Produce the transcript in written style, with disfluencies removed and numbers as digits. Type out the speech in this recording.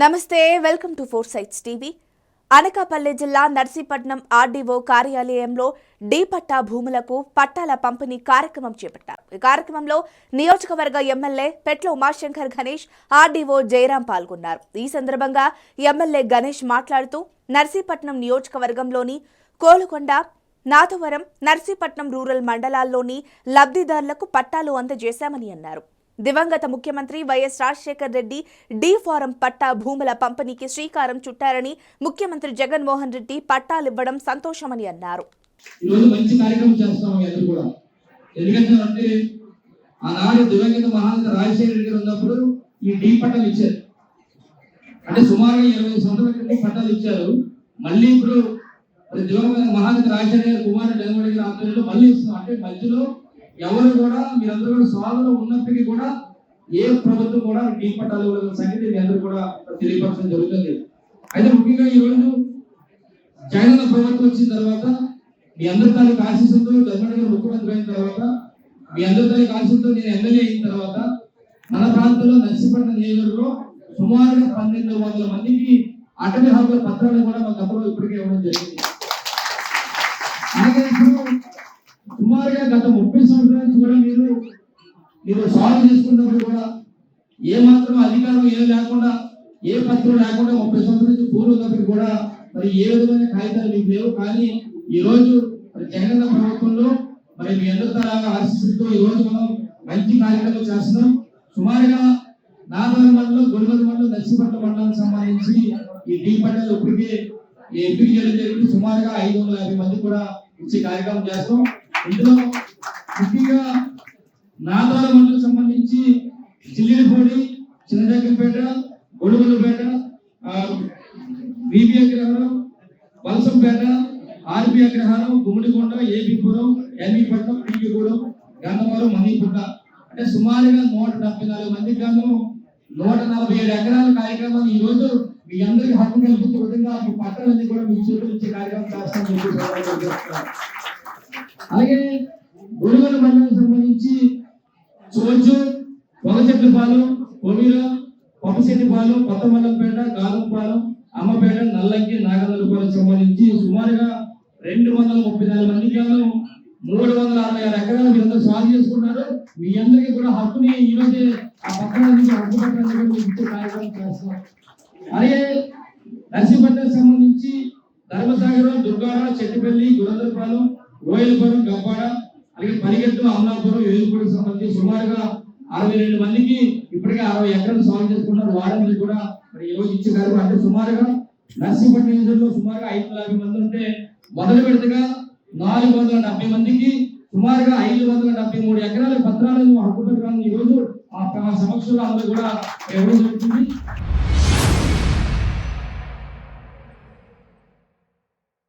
నమస్తే, welcome to four sights TV. Anakapalli జిల్లా Narsipatnam RDO కార్యాలయంలో డి పట్టా భూములకు పట్టాల పంపిణీ కార్యక్రమం చేపట్టారు. ఈ కార్యక్రమంలో నియోజకవర్గ ఎమ్మెల్యే పెట్ల ఉమాశంకర్ గణేష్, ఆర్డీఓ జయరాం పాల్గొన్నారు. ఈ సందర్భంగా ఎమ్మెల్యే గణేష్ మాట్లాడుతూ నర్సీపట్నం నియోజకవర్గంలోని కోలుకొండ, నాథవరం, నర్సీపట్నం రూరల్ మండలాల్లోని లబ్ధిదారులకు పట్టాలు అందజేశామని అన్నారు. దివంగత ముఖ్యమంత్రి YS Rajasekhar Reddy D form పట్టా భూముల పంపిణీకి శ్రీకారం చుట్టారని, ముఖ్యమంత్రి జగన్మోహన్ రెడ్డి పట్టాలివ్వడం సంతోషమని అన్నారు. ఆనాడు దివంగత మహానేత రాజశేఖర రెడ్డి ఉన్నప్పుడు ఈ డి పట్టాలు ఇచ్చారు. అంటే సుమారు 20 సంవత్సరాల పట్టాలు ఇచ్చారు. మళ్ళీ ఇప్పుడు దివంగత మహానేత రాజశేఖర గారి కుమారుడు జగన్మోహన్ రెడ్డి ఆధ్వర్యంలో మళ్ళీ ఇస్తున్నాం. అంటే మధ్యలో ఎవరు కూడా మీరందరూ కూడా స్వాధీనంలో ఉన్నప్పటికీ కూడా ఏ ప్రభుత్వం కూడా డి పట్టాలు సంగతి మీ అందరూ కూడా తెలియపరచడం జరుగుతుంది. అయితే ముఖ్యంగా ఈ రోజు జగన్ ప్రభుత్వం వచ్చిన తర్వాత మీ అందరి తాలూకు ఆశీస్సులతో, జగన్మోహన్ రెడ్డి ముఖ్యమంత్రి అయిన తర్వాత, మీ అందరి తాలూకు ఆశీస్సులతో నేను ఎమ్మెల్యే అయిన తర్వాత మన ప్రాంతంలో నర్సీపట్నం నియోజకవర్గంలో సుమారుగా 1200 మందికి అటవీ హక్కుల పత్రాలు కూడా మా గతంలో ఇప్పటికే ఇవ్వడం జరిగింది. అలాగే ఇప్పుడు సుమారుగా గత 30 సంవత్సరాల నుంచి కూడా మీరు సాల్వ్ చేసుకున్నప్పుడు కూడా ఏ మాత్రం అధికారం ఏం లేకుండా, ఏ పత్రం లేకుండా 30 సంవత్సరాల నుంచి పూర్వమైనప్పటికీ కూడా మరి ఏ విధమైన కాగితాలు మీకు లేవు. కానీ ఈ రోజు జగన్ ప్రభుత్వంలో మరి మీ అందరితో ఆశిస్తూ ఈ రోజు మనం మంచి కార్యక్రమాలు చేస్తున్నాం. సుమారుగా నాదవరం మండలం, గొడవల మండలం, నర్సీపట్నం మండలానికి సంబంధించి ఈ డి పట్టాలు ఇప్పటికే ఎంపిక చేయడం జరిగింది. సుమారుగా 550 మంది కూడా ఇచ్చే కార్యక్రమం చేస్తాం. ఇందులో ముఖ్యంగా నాదవరం మండలం సంబంధించి చిల్లిపూడి, చిన్నజగ్గంపేట, గొడుగులపేట, బీబీ అగ్రహారం, వలసంపేట, ఆర్బీ అగ్రహారం, గుమ్మడికొండ, ఏబీపురం, ఎల్బీపట్నం, పీకిగూడెం, గన్నవరం, మణిపుట్ట, అంటే సుమారుగా 174 మందికి గాను 147 ఎకరాల కార్యక్రమాన్ని ఈ రోజు మీ అందరికి హక్కు కల్పించే విధంగా మీ పట్టాలన్నీ కూడా మీ చేతులు ఇచ్చే కార్యక్రమం చేస్తాం. అలాగే గొడుగుల మండలానికి సంబంధించి చోజు, పొగచెట్లపాలెం, కొమిర, పప్పుశెట్టిపాలెం, కొత్తమల్లంపేట, గాలంపాలెం, అమ్మపేట, నల్లంకి, నాగనల్లపాలెం సంబంధించి సుమారుగా 234 మందికి గాను 366 ఎకరాలు మీరందరూ సాగు చేసుకున్నారు. మీ అందరికీ కూడా హక్కుని ఈ రోజే ఆ పత్రాన్ని హక్కు పత్రాన్ని కూడా ఇచ్చే కార్యక్రమం చేస్తున్నాం. అలాగే నర్సీపట్నం సంబంధించి ధర్మసాగరం, దుర్గాడ, చెట్టుపల్లి, గురందరపాలెం, రోయలపురం, గబ్బాడ, అలాగే పరిగెట్టు, అమలాపురం, ఏలుపూడికి సంబంధించి సుమారుగా 62 మందికి ఇప్పటికే 60 ఎకరాలు సాగు చేసుకున్నారు. వారికి కూడా మరి ఈ రోజు ఇచ్చే కార్యక్రమం. అంటే సుమారుగా నర్సీపట్నం నియోజకవర్గంలో సుమారుగా 550 మంది ఉంటే మొదటి విడతగా 470 మందికి సుమారుగా 573 ఎకరాల పత్రాలను హక్కు పత్రాలను ఈ రోజు ఆ సమక్షంలో అందరూ కూడా ఇవ్వడం జరుగుతుంది.